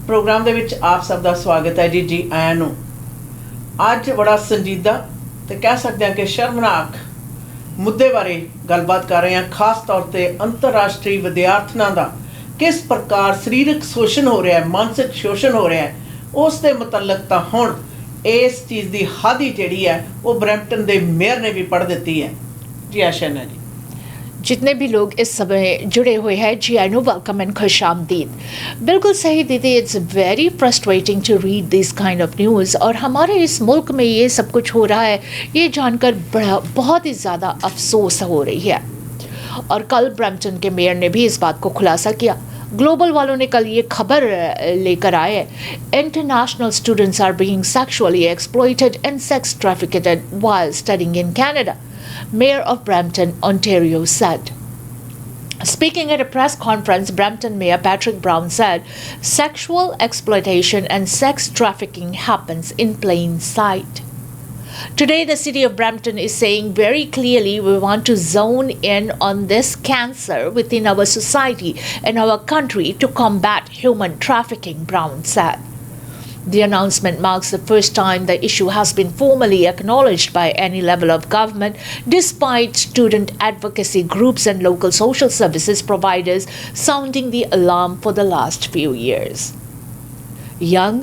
Programme ਦੇ ਵਿੱਚ ਆਪ ਸਭ ਦਾ ਸਵਾਗਤ ਹੈ ਜੀ ਆਇਆਂ ਨੂੰ। ਅੱਜ ਬੜਾ ਸੰਜੀਦਾ ਤੇ ਕਹਿ ਸਕਦੇ ਹਾਂ ਕਿ ਸ਼ਰਮਨਾਕ ਮੁੱਦੇ ਬਾਰੇ ਗੱਲਬਾਤ ਕਰ ਰਹੇ ਹਾਂ। ਖਾਸ ਤੌਰ ਤੇ ਅੰਤਰਰਾਸ਼ਟਰੀ ਵਿਦਿਆਰਥਣਾਂ ਦਾ ਕਿਸ ਪ੍ਰਕਾਰ ਸਰੀਰਕ ਸ਼ੋਸ਼ਣ ਹੋ ਰਿਹਾ ਹੈ, ਮਾਨਸਿਕ ਸ਼ੋਸ਼ਣ ਹੋ ਰਿਹਾ ਹੈ, ਉਸ ਦੇ ਮੁਤਲਕ ਤਾਂ ਹੁਣ ਇਸ ਚੀਜ਼ ਦੀ ਹੱਦ ਹੀ ਜਿਹੜੀ ਹੈ ਉਹ ਬਰੈਂਪਟਨ ਦੇ ਮੇਅਰ ਨੇ ਵੀ पढ़ ਦਿੱਤੀ है। जी आशा जी, जितने भी लोग इस समय जुड़े हुए हैं, जी आई नो वेलकम एंड खुश आमदीद। बिल्कुल सही दीदी, it's very frustrating to read this kind of news. और हमारे इस मुल्क में ये सब कुछ हो रहा है, ये जानकर बहुत ही ज़्यादा अफसोस हो रही है। और कल ब्रैम्पटन के मेयर ने भी इस बात को खुलासा किया। ग्लोबल वालों ने कल ये खबर लेकर आए, international students are being sexually exploited and sex trafficked while studying in Canada, Mayor of Brampton, Ontario said. Speaking at a press conference, Brampton Mayor Patrick Brown said, "Sexual exploitation and sex trafficking happens in plain sight." Today, the city of Brampton is saying very clearly we want to zone in on this cancer within our society and our country to combat human trafficking, Brown said. The announcement marks the first time the issue has been formally acknowledged by any level of government, despite student advocacy groups and local social services providers sounding the alarm for the last few years. Young,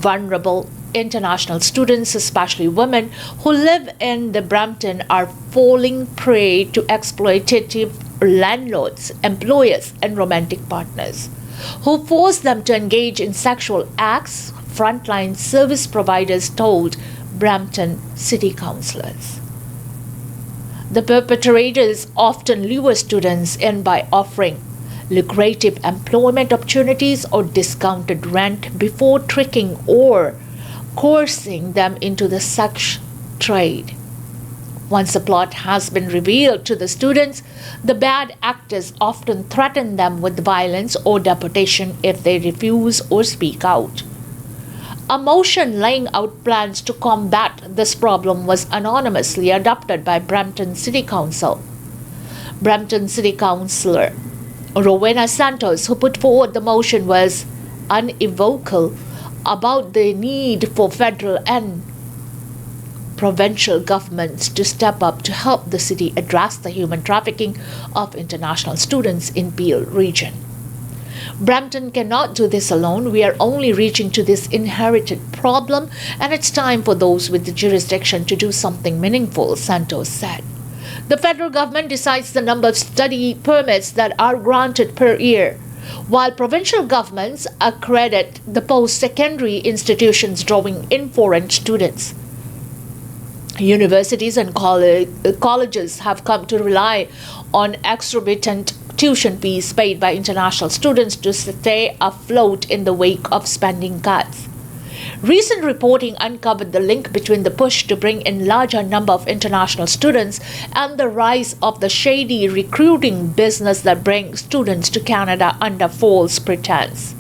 vulnerable, international students, especially women who live in the Brampton, are falling prey to exploitative landlords, employers, and romantic partners who force them to engage in sexual acts, frontline service providers told Brampton city councillors. The perpetrators often lure students in by offering lucrative employment opportunities or discounted rent before tricking or coercing them into the sex trade. Once a plot has been revealed to the students, the bad actors often threaten them with violence or deportation if they refuse or speak out. A motion laying out plans to combat this problem was anonymously adopted by Brampton City Council. Brampton City Councillor Rowena Santos, who put forward the motion, was unequivocal about the need for federal and provincial governments to step up to help the city address the human trafficking of international students in Peel region. Brampton cannot do this alone. We are only reaching to this inherited problem, and it's time for those with the jurisdiction to do something meaningful, Santos said. The federal government decides the number of study permits that are granted per year, while provincial governments accredit the post-secondary institutions drawing in foreign students. Universities and colleges have come to rely on exorbitant tuition fees paid by international students to stay afloat in the wake of spending cuts. Recent reporting uncovered the link between the push to bring in larger number of international students and the rise of the shady recruiting business that brings students to Canada under false pretense.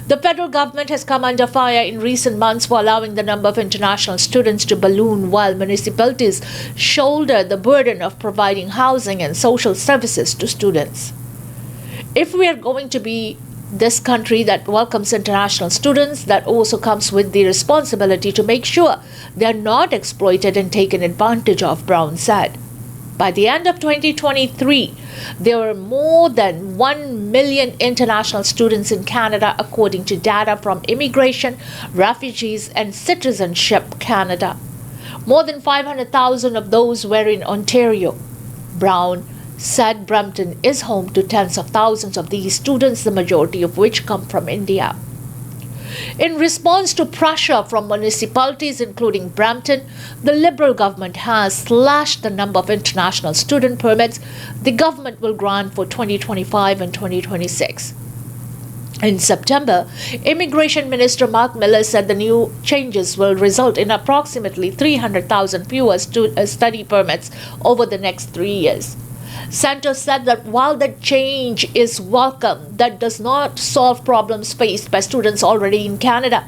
The federal government has come under fire in recent months for allowing the number of international students to balloon while municipalities shoulder the burden of providing housing and social services to students. If we are going to be this country that welcomes international students, that also comes with the responsibility to make sure they are not exploited and taken advantage of, Brown said. By the end of 2023, there were more than 1 million international students in Canada, according to data from Immigration, Refugees and Citizenship Canada. More than 500,000 of those were in Ontario. Brown said Brampton is home to tens of thousands of these students, the majority of which come from India. In response to pressure from municipalities, including Brampton, the Liberal government has slashed the number of international student permits the government will grant for 2025 and 2026. In September, Immigration Minister Mark Miller said the new changes will result in approximately 300,000 fewer study permits over the next 3 years. Santos said that while the change is welcome, that does not solve problems faced by students already in Canada.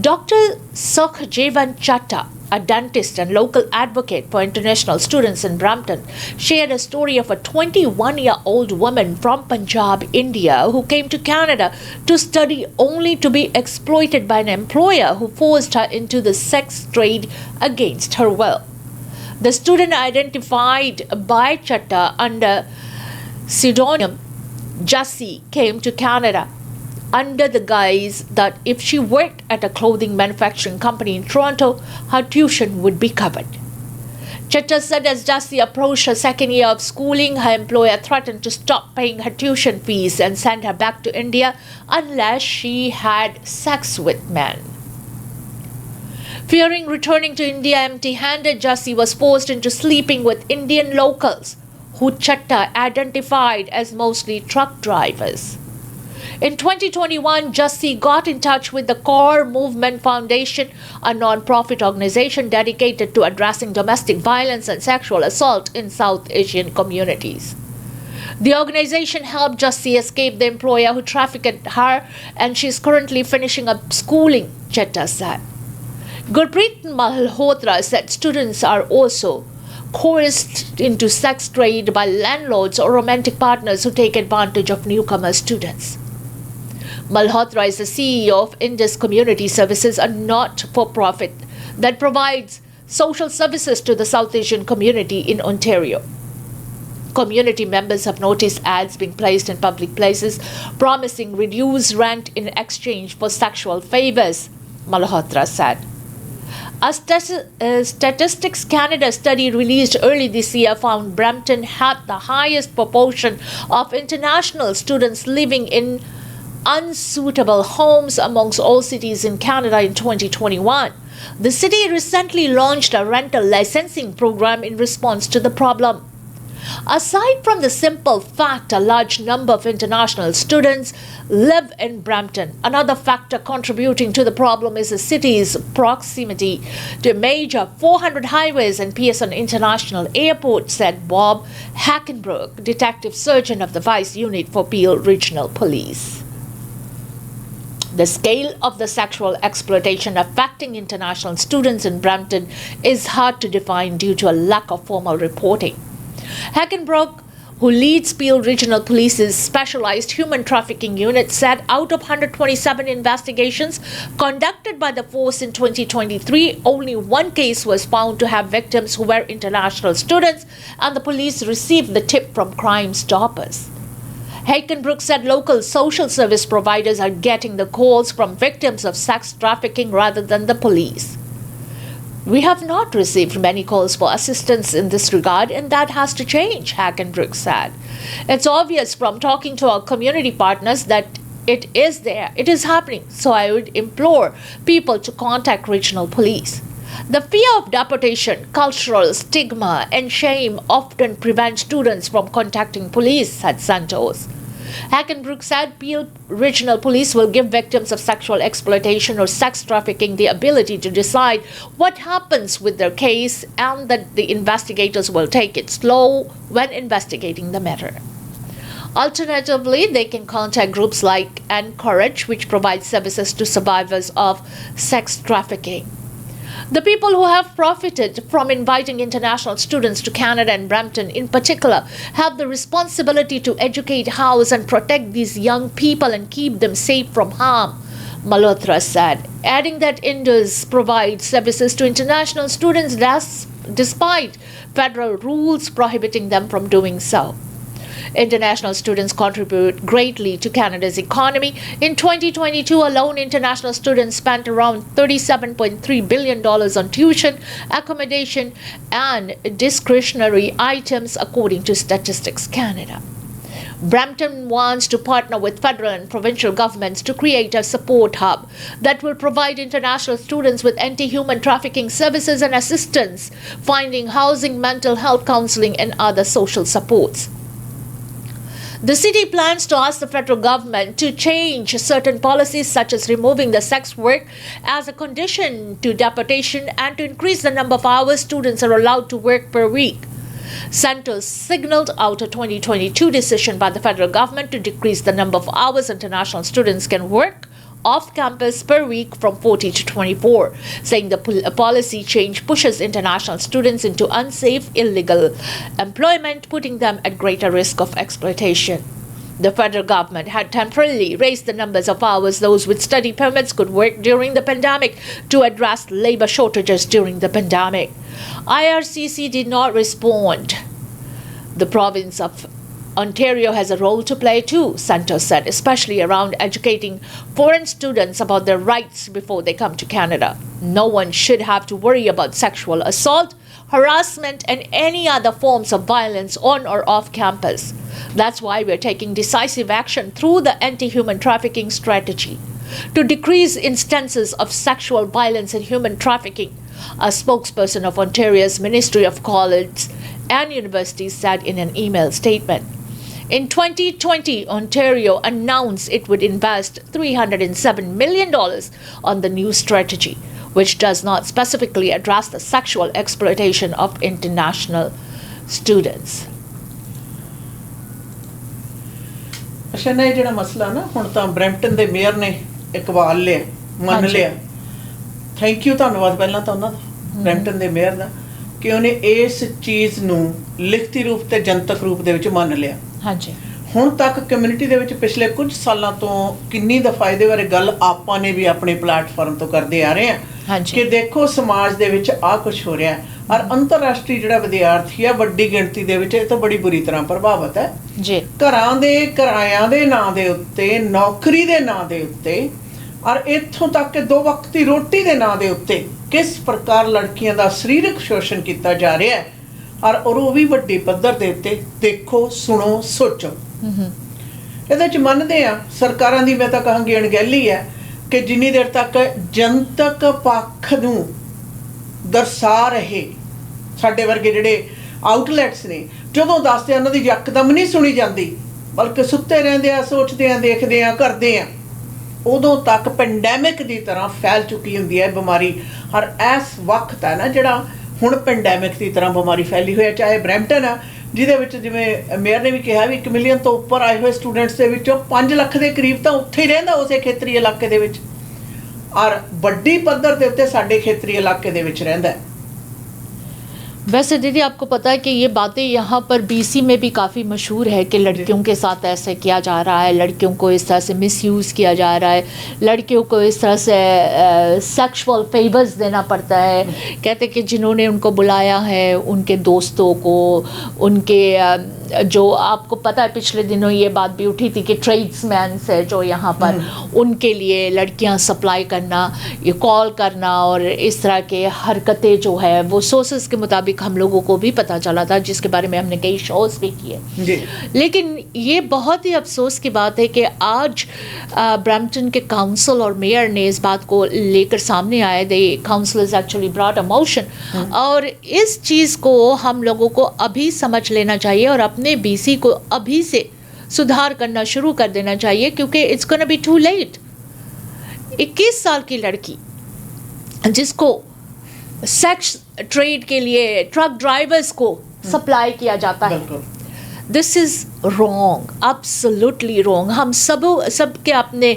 Dr. Sukhjeevan Chatta, a dentist and local advocate for international students in Brampton, shared a story of a 21-year-old woman from Punjab, India, who came to Canada to study only to be exploited by an employer who forced her into the sex trade against her will. The student, identified by Chatta under pseudonym Jessie, came to Canada under the guise that if she worked at a clothing manufacturing company in Toronto, her tuition would be covered. Chatta said as Jessie approached her second year of schooling, her employer threatened to stop paying her tuition fees and send her back to India unless she had sex with men. Fearing returning to India empty-handed, Jessie was forced into sleeping with Indian locals, who Chatta identified as mostly truck drivers. In 2021, Jessie got in touch with the Core Movement Foundation, a non-profit organization dedicated to addressing domestic violence and sexual assault in South Asian communities. The organization helped Jessie escape the employer who trafficked her, and she is currently finishing up schooling, Chatta said. Gurpreet Malhotra said students are also coerced into sex trade by landlords or romantic partners who take advantage of newcomer students. Malhotra is the CEO of Indus Community Services, a not-for-profit that provides social services to the South Asian community in Ontario. Community members have noticed ads being placed in public places promising reduced rent in exchange for sexual favors, Malhotra said. A Statistics Canada study released early this year found Brampton had the highest proportion of international students living in unsuitable homes amongst all cities in Canada in 2021. The city recently launched a rental licensing program in response to the problem. Aside from the simple fact a large number of international students live in Brampton, another factor contributing to the problem is the city's proximity to major 400 highways and Pearson International Airport, said Bob Hackenbrook, Detective Surgeon of the Vice Unit for Peel Regional Police. The scale of the sexual exploitation affecting international students in Brampton is hard to define due to a lack of formal reporting. Hackenbrook, who leads Peel Regional Police's specialized human trafficking unit, said out of 127 investigations conducted by the force in 2023, only one case was found to have victims who were international students, and the police received the tip from Crime Stoppers. Hackenbrook said local social service providers are getting the calls from victims of sex trafficking rather than the police. We have not received many calls for assistance in this regard, and that has to change, Hackenbrook said. It's obvious from talking to our community partners that it is there, it is happening, so I would implore people to contact regional police. The fear of deportation, cultural stigma, and shame often prevent students from contacting police, said Santos. Hackenbrook said Peel Regional Police will give victims of sexual exploitation or sex trafficking the ability to decide what happens with their case, and that the investigators will take it slow when investigating the matter. Alternatively, they can contact groups like Encourage, which provides services to survivors of sex trafficking. The people who have profited from inviting international students to Canada and Brampton in particular have the responsibility to educate, house, and protect these young people and keep them safe from harm, Malhotra said, adding that Indus provides services to international students despite federal rules prohibiting them from doing so. International students contribute greatly to Canada's economy. In 2022 alone, international students spent around $37.3 billion on tuition, accommodation, and discretionary items, according to Statistics Canada. Brampton wants to partner with federal and provincial governments to create a support hub that will provide international students with anti-human trafficking services and assistance, finding housing, mental health counseling, and other social supports. The city plans to ask the federal government to change certain policies, such as removing the sex work as a condition to deportation and to increase the number of hours students are allowed to work per week. Santos signaled out a 2022 decision by the federal government to decrease the number of hours international students can work off campus per week from 40 to 24, saying the policy change pushes international students into unsafe, illegal employment, putting them at greater risk of exploitation. The federal government had temporarily raised the numbers of hours those with study permits could work during the pandemic to address labor shortages during the pandemic. IRCC did not respond. The province of Ontario has a role to play too, Santos said, especially around educating foreign students about their rights before they come to Canada. No one should have to worry about sexual assault, harassment, and any other forms of violence on or off campus. That's why we're taking decisive action through the anti-human trafficking strategy to decrease instances of sexual violence and human trafficking, a spokesperson of Ontario's Ministry of Colleges and Universities said in an email statement. In 2020, Ontario announced it would invest $307 million on the new strategy, which does not specifically address the sexual exploitation of international students. ਅੱਛਾ ਨਾ ਇਹ ਜਿਹੜਾ ਮਸਲਾ ਨਾ ਹੁਣ ਤਾਂ Brampton ਦੇ mayor ਨੇ ਇਕਬਾਲ ਲਿਆ ਮੰਨ ਲਿਆ ਥੈਂਕ ਯੂ ਧੰਨਵਾਦ ਪਹਿਲਾਂ ਤਾਂ ਉਹਨਾਂ ਦਾ ਬਰੈਂਪਟਨ ਦੇ ਮੇਅਰ ਦਾ ਕਿ ਉਹਨੇ ਇਸ ਚੀਜ਼ ਨੂੰ ਲਿਖਤੀ ਰੂਪ ਤੇ ਜਨਤਕ ਰੂਪ ਦੇ ਵਿੱਚ ਮੰਨ ਲਿਆ ਹਾਂਜੀ ਹੁਣ ਤੱਕ ਕਮਿਊਨਿਟੀ ਦੇ ਵਿੱਚ ਪਿਛਲੇ ਕੁਝ ਸਾਲਾਂ ਤੋਂ ਕਿੰਨੀ ਦਫਾ ਇਹਦੇ ਬਾਰੇ ਗੱਲ ਆਪਾਂ ਨੇ ਵੀ ਆਪਣੇ ਪਲੇਟਫਾਰਮ ਤੋਂ ਕਰਦੇ ਆ ਰਹੇ ਹਾਂ ਕਿ ਦੇਖੋ ਸਮਾਜ ਦੇ ਵਿੱਚ ਆ ਕੁਝ ਹੋ ਰਿਹਾ ਔਰ ਅੰਤਰਰਾਸ਼ਟਰੀ ਜਿਹੜਾ ਵਿਦਿਆਰਥੀ ਆ ਵੱਡੀ ਗਿਣਤੀ ਦੇ ਵਿੱਚ ਇਹ ਤਾਂ ਬੜੀ ਬੁਰੀ ਤਰ੍ਹਾਂ ਪ੍ਰਭਾਵਿਤ ਹੈ ਜੀ ਘਰਾਂ ਦੇ ਕਿਰਾਇਆਂ ਦੇ ਨਾਂ ਦੇ ਉੱਤੇ ਨੌਕਰੀ ਦੇ ਨਾਂ ਦੇ ਉੱਤੇ ਔਰ ਇੱਥੋਂ ਤੱਕ ਕਿ ਦੋ ਵਕਤ ਦੀ ਰੋਟੀ ਦੇ ਨਾਂ ਦੇ ਉੱਤੇ ਕਿਸ ਪ੍ਰਕਾਰ ਲੜਕੀਆਂ ਦਾ ਸਰੀਰਕ ਸ਼ੋਸ਼ਣ ਕੀਤਾ ਜਾ ਰਿਹਾ ਹੈ ਔਰ ਉਹ ਵੀ ਵੱਡੀ ਪੱਧਰ ਦੇ ਉੱਤੇ ਦੇਖੋ ਸੁਣੋ ਸੋਚੋ ਇਹਦੇ 'ਚ ਮੰਨਦੇ ਆ ਸਰਕਾਰਾਂ ਦੀ ਮੈਂ ਤਾਂ ਕਹਾਂਗੀ ਅਣਗਹਿਲੀ ਹੈ ਕਿ ਜਿੰਨੀ ਦੇਰ ਤੱਕ ਜਨਤਕ ਪੱਖ ਨੂੰ ਦਰਸਾ ਰਹੇ ਸਾਡੇ ਵਰਗੇ ਜਿਹੜੇ ਆਊਟਲੈਟਸ ਨੇ ਜਦੋਂ ਦੱਸਦੇ ਉਹਨਾਂ ਦੀ ਯਕਦਮ ਨਹੀਂ ਸੁਣੀ ਜਾਂਦੀ ਬਲਕਿ ਸੁੱਤੇ ਰਹਿੰਦੇ ਆ ਸੋਚਦੇ ਆ ਦੇਖਦੇ ਆ ਕਰਦੇ ਆ ਉਦੋਂ ਤੱਕ ਪੈਂਡੈਮਿਕ ਦੀ ਤਰ੍ਹਾਂ ਫੈਲ ਚੁੱਕੀ ਹੁੰਦੀ ਹੈ ਬਿਮਾਰੀ ਔਰ ਇਸ ਵਕਤ ਹੈ ਨਾ ਜਿਹੜਾ ਹੁਣ ਪੈਂਡੈਮਿਕ ਦੀ ਤਰ੍ਹਾਂ ਬਿਮਾਰੀ ਫੈਲੀ ਹੋਈ ਹੈ ਚਾਹੇ ਬਰੈਂਪਟਨ ਆ ਜਿਹਦੇ ਵਿੱਚ ਜਿਵੇਂ ਮੇਅਰ ਨੇ ਵੀ ਕਿਹਾ ਵੀ 1 ਮਿਲੀਅਨ ਤੋਂ ਉੱਪਰ ਆਏ ਹੋਏ ਸਟੂਡੈਂਟਸ ਦੇ ਵਿੱਚੋਂ 5 ਲੱਖ ਦੇ ਕਰੀਬ ਤਾਂ ਉੱਥੇ ਹੀ ਰਹਿੰਦਾ ਉਸੇ ਖੇਤਰੀ ਇਲਾਕੇ ਦੇ ਵਿੱਚ ਔਰ ਵੱਡੀ ਪੱਧਰ ਦੇ ਉੱਤੇ ਸਾਡੇ ਖੇਤਰੀ ਇਲਾਕੇ ਦੇ ਵਿੱਚ ਰਹਿੰਦਾ ਹੈ वैसे दीदी आपको पता है कि ये बातें यहाँ पर BC में भी काफ़ी मशहूर है कि लड़कियों के साथ ऐसे किया जा रहा है लड़कियों को इस तरह से मिसयूज़ किया जा रहा है लड़कियों को इस तरह से सेक्सुअल फेवर्स देना पड़ता है कहते कि जिन्होंने उनको बुलाया है उनके दोस्तों को उनके जो आपको पता है पिछले दिनों ये बात भी उठी थी कि ट्रेड्समैन है जो यहाँ पर उनके लिए लड़कियाँ सप्लाई करना ये कॉल करना और इस तरह के हरकतें जो है वो सोर्सेस के मुताबिक हम लोगों को भी पता चला था जिसके बारे में हमने कई शोज़ भी किए लेकिन ये बहुत ही अफसोस की बात है कि आज ब्रैम्पटन के काउंसिल और मेयर ने इस बात को लेकर सामने आए the councillors actually brought a motion और इस चीज़ को हम लोगों को अभी समझ लेना चाहिए और अपने BC को अभी से सुधार करना शुरू कर देना चाहिए क्योंकि it's gonna be too late 21 साल की लड़की जिसको सेक्स ट्रेड के लिए ट्रक ड्राइवर्स को सप्लाई किया जाता है this is wrong absolutely wrong हम सबके अपने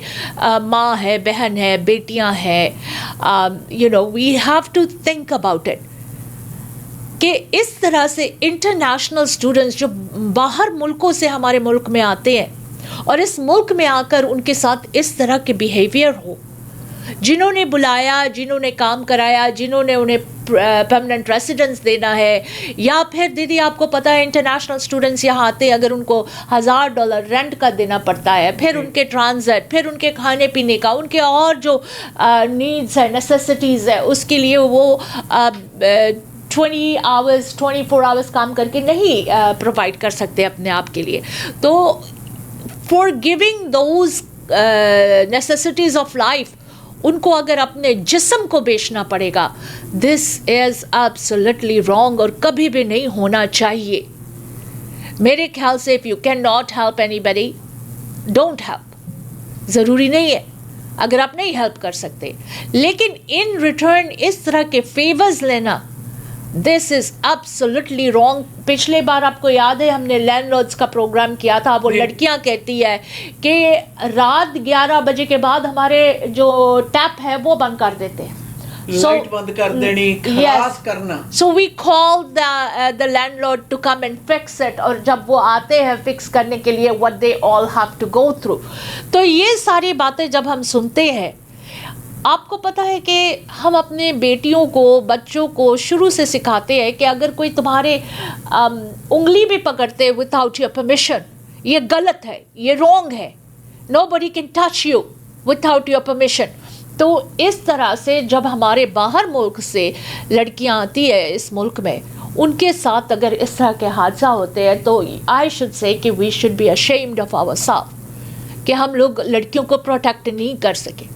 माँ है बहन है बेटियाँ हैं you know we have to think about it कि इस तरह से इंटरनेशनल स्टूडेंट्स जो बाहर मुल्कों से हमारे मुल्क में आते हैं और इस मुल्क में आकर उनके साथ इस तरह के बिहेवियर हो जिन्होंने बुलाया जिन्होंने काम कराया जिन्होंने उन्हें परमानेंट रेसिडेंस देना है या फिर दीदी आपको पता है इंटरनेशनल स्टूडेंट्स यहाँ आते हैं अगर उनको $1000 रेंट का देना पड़ता है फिर उनके ट्रांजिट फिर उनके खाने पीने का उनके और जो नीड्स है नेसेसिटीज़ है उसके लिए वो 24 आवर्स काम करके नहीं प्रोवाइड कर सकते अपने आप के लिए तो for giving those necessities of life उनको अगर अपने जिस्म को बेचना पड़ेगा दिस इज़ एब्सोल्युटली रॉन्ग और कभी भी नहीं होना चाहिए मेरे ख्याल से if you can not help anybody don't help ज़रूरी नहीं है अगर आप नहीं हेल्प कर सकते लेकिन इन रिटर्न इस तरह के फेवर्स लेना दिस इज एब्सोल्युटली रॉन्ग। पिछले बार आपको याद है हमने लैंडलॉर्ड्स का प्रोग्राम किया था, वो लड़कियां कहती है कि रात 11 बजे के बाद हमारे जो टैप है वो बंद कर देते हैं, लाइट बंद कर देनी, खलास करना। So we call the landlord to come and fix it, और जब वो आते हैं फिक्स करने के लिए what they all have to go through. तो ये सारी बातें जब हम सुनते हैं, आपको पता है कि हम अपने बेटियों को, बच्चों को शुरू से सिखाते हैं कि अगर कोई तुम्हारे उंगली भी पकड़ते विदाउट योर परमिशन, ये गलत है, ये रॉन्ग है, nobody can touch you without your permission. तो इस तरह से जब हमारे बाहर मुल्क से लड़कियां आती है इस मुल्क में, उनके साथ अगर इस तरह के हादसा होते हैं, तो आई शुड से कि we should be ashamed of ourselves कि हम लोग लड़कियों को प्रोटेक्ट नहीं कर सके।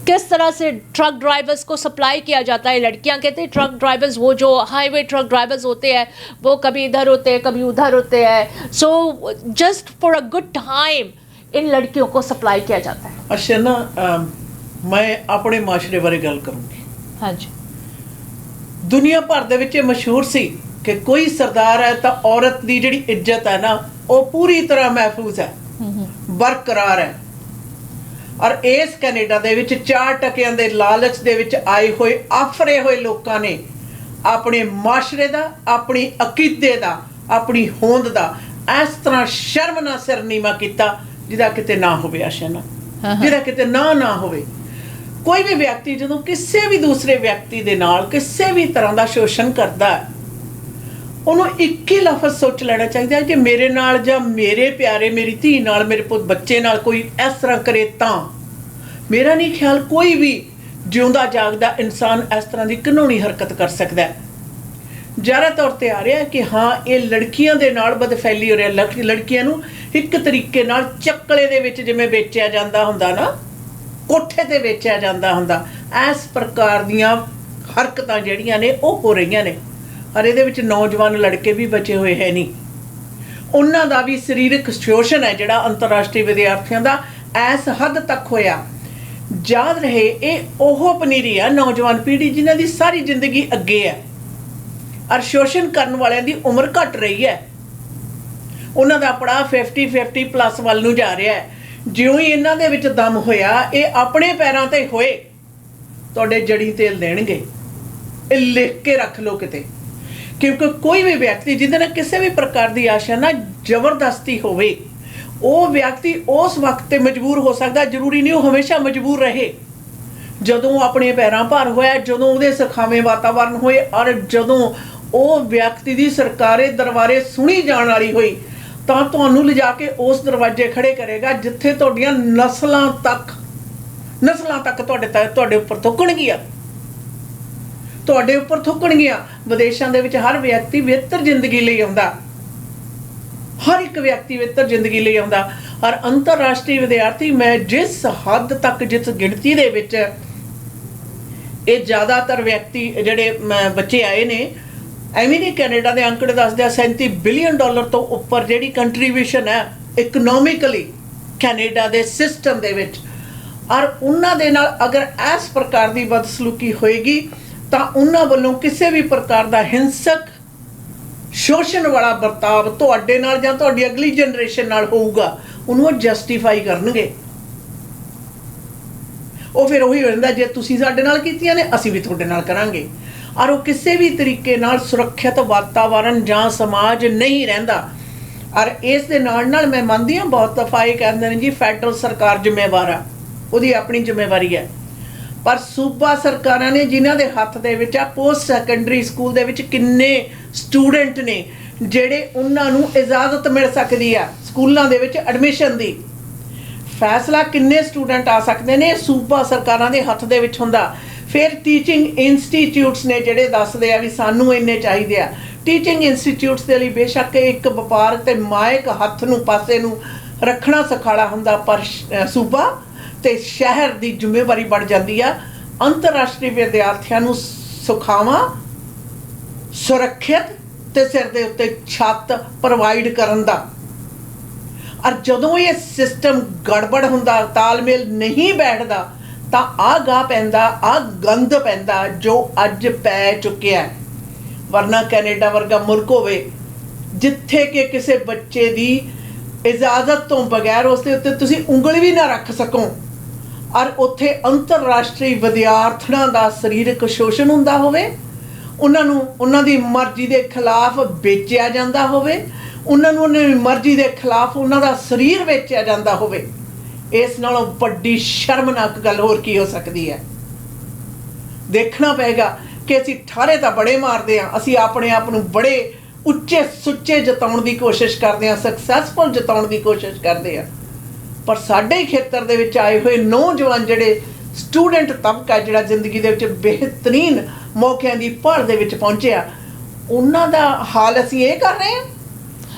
किस तरह से ट्रक ड्राइवर्स को सप्लाई किया जाता है, लड़कियां कहते हैं ट्रक ड्राइवर्स, वो जो हाईवे ट्रक ड्राइवर्स होते हैं वो कभी इधर होते हैं कभी उधर होते हैं, so just for a good time in लड़कियों को सप्लाई किया जाता है। अच्छा ना, मैं अपने माशरे बारे गल करूँगी। हाँ जी। दुनिया भर दे विच मशहूर सी कि कोई सरदार है तो औरत की जिहड़ी इज्जत है ना वो पूरी तरह महफूज है, बरकरार है। और इस कैनेडा दे विच 4 टकियां दे लालच दे विच आए हुए आफरे हुए लोगों ने अपने माशरे दा, अपनी अकीदे दा, अपनी होंद दा इस तरह शर्म ना सिर नीवा किया जिहदा किते ना होवे। आशा ना जिहदा किते ना होवे। कोई भी व्यक्ति जो किसी भी दूसरे व्यक्ति दे नाल किसी भी तरह का शोषण करता है, उन्होंने एक ही लफज सोच लेना चाहिए कि मेरे नाल या मेरे प्यारे मेरी धी नाल, मेरे पुत बच्चे नाल कोई इस तरह करे तां मेरा नहीं ख्याल कोई भी जिउंदा जागदा इंसान इस तरह की घिनौनी हरकत कर सकता है। ज़्यादा तौर पर आ रहा है कि हाँ ये लड़कियां दे नाल बदफैली हो रहा, लड़कियां नूं एक तरीके नाल चक्कले दे विच जिवें बेचिया जांदा हुंदा ना, कोठे ते बेचिया जांदा हुंदा, इस प्रकार दीयां हरकतां जिहड़ियां ने वो हो रही ने। और ये नौजवान लड़के भी बचे हुए है नहीं, उन्हों का भी सरीरक शोषण है जोड़ा अंतरराष्ट्रीय विद्यार्थियों का इस हद तक होया। याद रहे ये ओह पनीरी है नौजवान पीढ़ी जिन्हों की सारी जिंदगी अगे है और शोषण करने वाले की उम्र घट रही है, उन्हों का पड़ा 50 प्लस वाल नूं जा रहा है। ज्यों ही इन्हों दे विच दम होया, ये अपने पैरों ते होए तुहाडे जड़ी तेल देणगे, ये लिख के रख लो किते। क्योंकि कोई भी व्यक्ति जिहदे किसी भी प्रकार की आशा ना जबरदस्ती होवे, वो व्यक्ति उस वक्त ते मजबूर हो सकता, जरूरी नहीं वो हमेशा मजबूर रहे। जदों अपने पैरों भार होया, जदों उहदे सखावे वातावरण होए और जदों वो व्यक्ति की सरकारे दरबारे सुनी जाने वाली हुई, तो तुहानूं लिजा के उस दरवाजे खड़े करेगा जिथे तुहाडीआं नस्लां तक तुहाडे उपर थुकणगीआं, तुहाडे उपर थुकणगीआं। विदेशों दे विच हर व्यक्ति बेहतर जिंदगी लई आउंदा, हर एक व्यक्ति बेहतर जिंदगी लई आउंदा। और अंतरराष्ट्रीय विद्यार्थी मैं जिस हद तक, जिस गिणती दे विच ये ज़्यादातर व्यक्ति जिहड़े बच्चे आए ने, एवं नहीं कैनेडा के अंकड़े दसदे $37 बिलियन तो उपर जिहड़ी कंट्रीब्यूशन है इकनोमिकली कैनेडा के सिस्टम दे विच। और उन्हां दे नाल अगर इस प्रकार की बदसलूकी होएगी तो उन्हां वल्लों किसी भी प्रकार का हिंसक शोषण वाला बर्ताव तुहाडे नाल जां तुहाडी अगली जनरेशन नाल होऊगा, उन्होंने जस्टिफाई करनगे। वो फिर वही हो जाता जे तुसीं साडे नाल कीतियां ने असीं भी तुहाडे नाल करांगे। और वो किसी भी तरीके नाल सुरक्षित वातावरण जां समाज नहीं रहिंदा। और इस दे नाल मैं मनदी हां बहुत दफा ये कहंदे ने जी फैडरल सरकार जिम्मेवार आ, उहदी अपनी जिम्मेवारी है, पर सूबा सरकारां ने जिन्हां दे हत्थ दे विच आ पोस्ट सैकेंडरी स्कूल दे विच किन्ने स्टूडेंट ने जिहड़े उन्हां नूं इजाजत मिल सकदी आ स्कूलों दे विच एडमिशन दी, फैसला किन्ने स्टूडेंट आ सकते हैं, सूबा सरकारां दे हत्थ दे विच हुंदा। फिर टीचिंग इंस्टीट्यूट्स ने जिहड़े दसदे आ भी सानूं इन्ने चाहीदे आ, टीचिंग इंस्टीट्यूट्स दे लई बेशक एक वपार ते मायक हत्थ नूं पासे नूं रखना सखाला हुंदा, पर सूबा ते शहर की जिम्मेवारी बढ़ जाती है अंतरराष्ट्रीय विद्यार्थियों नूं सुखावां सुरक्षित ते सिर दे उत्ते छत प्रोवाइड करन दा। और जदों ये सिस्टम गड़बड़ हुंदा, तालमेल नहीं बैठदा, तां आ गाह पैंदा, आ गंद पैंदा जो अज पै चुकिया है। वरना कैनेडा वर्गा मुल्क होवे जिथे कि किसी बच्चे की इजाजत तो बगैर उसके उत्ते तुसी उंगली भी ना रख सको और उत्थे अंतरराष्ट्रीय विद्यार्थियों का सरीरक शोषण हुंदा होवे, उन्होंने उन्होंने मर्जी के खिलाफ बेचिया जाता होवे, उन्होंने मर्जी के खिलाफ उन्होंने शरीर बेचिया जाता होवे। इस नालों बड़ी शर्मनाक गल होर की हो सकती है। देखना पेगा कि असी ठारे तो बड़े मारते हैं, असी अपने आप को बड़े उच्चे सुच्चे जताउण की कोशिश करते हैं, सक्सैसफुल जताउण की कोशिश करते हैं, पर साडे खेतर दे विच आए हुए नौजवान जिहड़े स्टूडेंट तबका जिहड़ा जिंदगी दे विच बेहतरीन मौक़िਆਂ की भाल दे विच पहुंचिया, उन्हां दा हाल असी ये कर रहे हैं।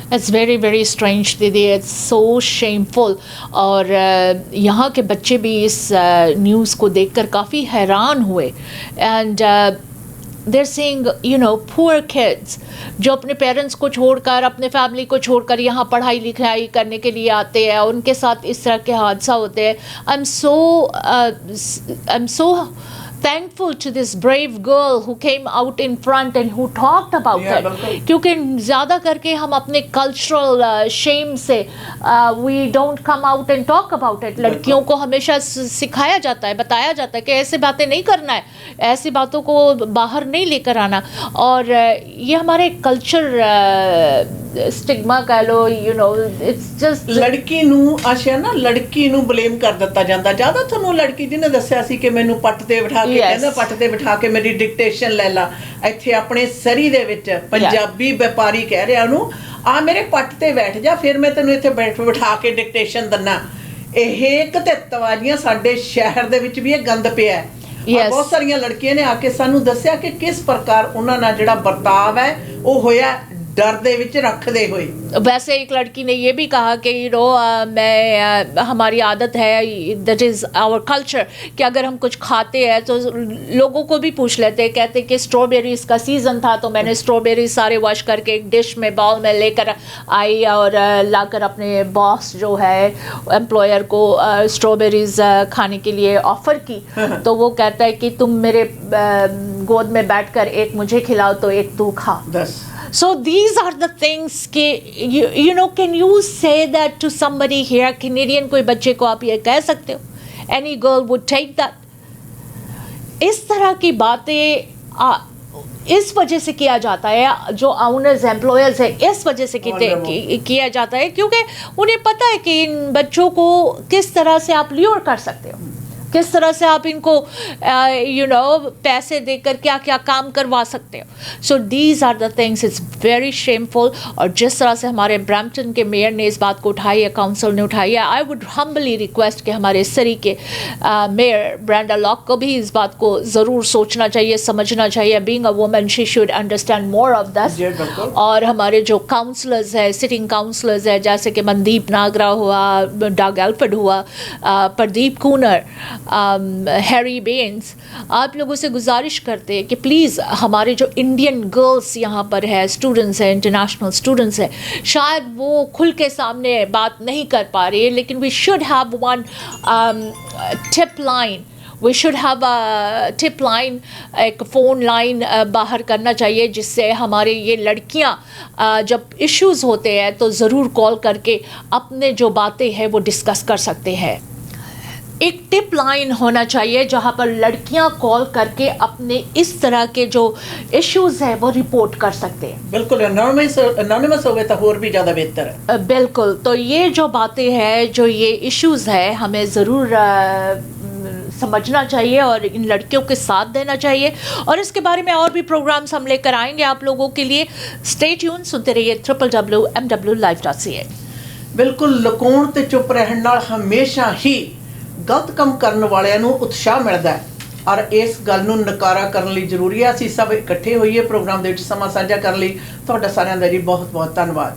It's very very strange दीदी, it's so shameful। और यहाँ के बच्चे भी इस न्यूज़ को देखकर काफ़ी हैरान हुए। And they're saying, you know, poor kids जो अपने पेरेंट्स को छोड़कर, अपने फैमिली को छोड़कर यहाँ पढ़ाई लिखाई करने के लिए आते हैं, उनके साथ इस तरह के हादसा होते हैं। I'm so thankful to this brave girl who came out in front and who talked about it, क्योंकि ज़्यादा करके हम अपने cultural shame से we don't come out and talk about it। लड़कियों को हमेशा सिखाया जाता है, बताया जाता है कि ऐसे बातें नहीं करना है, ऐसी बातों को बाहर नहीं लेकर आना, और ये हमारे कल्चर स्टिग्मा कह लो, यू नो, इट्स जस्ट लड़की नूं आशा ना लड़की नूं ब्लेम कर दिता जाता। ज़्यादा तुहानूं लड़की जिन्हें दस्सिया सी कि मैनूं पट्ट ते बिठा के कहंदा पट्ट ते बिठा के मेरी डिक्टेशन ले ला, इत्थे अपने सरी दे विच पंजाबी व्यापारी कह रहा उहनूं आ मेरे पट्ट ते बैठ जा, फिर मैं तैनूं इत्थे बिठा के डिक्टेशन दन्ना। ਇਹ कतित्ववादियां साडे शहर दे विच भी ये गंद पिया है। और बहुत सारिया लड़कियां ने आके सानू दस्सिया कि किस प्रकार उन्हां नाल जिहड़ा बर्ताव है वो होया डर दे विच रखदे हुए। वैसे एक लड़की ने ये भी कहा कि यू नो मैं हमारी आदत है, दैट इज़ आवर कल्चर, कि अगर हम कुछ खाते हैं तो लोगों को भी पूछ लेते हैं, कहते कि स्ट्रॉबेरीज़ का सीज़न था तो मैंने स्ट्रॉबेरी सारे वॉश करके एक डिश में बाउल में लेकर आई और लाकर अपने बॉस जो है एम्प्लॉयर को स्ट्रॉबेरीज़ खाने के लिए ऑफ़र की। तो वो कहता है कि तुम मेरे गोद में बैठकर एक मुझे खिलाओ तो एक तू खा। So these are the things कि you know, can you say that to somebody here, Canadian कोई बच्चे को आप ये कह सकते हो? Any girl would take that। इस तरह की बातें इस वजह से किया जाता है, जो ओनर्स एम्प्लॉयर्स है इस वजह से किया जाता है क्योंकि उन्हें पता है कि इन बच्चों को किस तरह से आप ल्योर कर सकते हो, किस तरह से आप इनको यू नो पैसे देकर क्या क्या काम करवा सकते हो। So these are the things, it's very shameful. और जिस तरह से हमारे ब्रैम्पटन के मेयर ने इस बात को उठाई है, काउंसिल ने उठाई है, आई वुड हम्बली रिक्वेस्ट कि हमारे सरी के मेयर ब्रेंडा लॉक को भी इस बात को ज़रूर सोचना चाहिए, समझना चाहिए। Being a woman she should understand more of this. और हमारे जो काउंसलर्स है, सिटिंग काउंसलर्स है, जैसे कि मनदीप नागरा हुआ, डग एल्फर्ड हुआ, प्रदीप कूनर, हैरी बेन्स, आप लोगों से गुजारिश करते हैं कि प्लीज़ हमारे जो इंडियन गर्ल्स यहाँ पर है, स्टूडेंट्स हैं, इंटरनेशनल स्टूडेंट्स हैं, शायद वो खुल के सामने बात नहीं कर पा रही है, लेकिन we should have one tip line, we should have a tip line, एक फ़ोन लाइन बाहर करना चाहिए जिससे हमारे ये लड़कियाँ जब इश्यूज़ होते हैं तो ज़रूर कॉल करके अपने जो बातें हैं वो डिस्कस कर सकते हैं। एक टिप लाइन होना चाहिए जहाँ पर लड़कियाँ कॉल करके अपने इस तरह के जो इश्यूज़ हैं वो रिपोर्ट कर सकते हैं। बिल्कुल, एनोनिमस हो गए तो और भी ज़्यादा बेहतर है। बिल्कुल, तो ये जो बातें हैं, जो ये इश्यूज़ है, हमें ज़रूर समझना चाहिए और इन लड़कियों के साथ देना चाहिए। और इसके बारे में और भी प्रोग्राम्स हम लेकर आएंगे आप लोगों के लिए। स्टे ट्यून, सुनते रहिए www.mwlive.ca। बिल्कुल, लुकाउण ते चुप रहण नाल हमेशा ही गलत काम करने वालिਆਂ ਨੂੰ ਉਤਸ਼ਾਹ ਮਿਲਦਾ ਹੈ और इस गल ਨੂੰ ਨਕਾਰਾ ਕਰਨ ਲਈ ਜ਼ਰੂਰੀ ਹੈ ਅਸੀਂ ਸਭ ਇਕੱਠੇ ਹੋਈਏ ਪ੍ਰੋਗਰਾਮ ਦੇ ਵਿੱਚ ਸਮਾਂ ਸਾਂਝਾ ਕਰਨ ਲਈ। ਤੁਹਾਡਾ ਸਾਰਿਆਂ ਦਾ ਜੀ ਬਹੁਤ ਬਹੁਤ ਧੰਨਵਾਦ।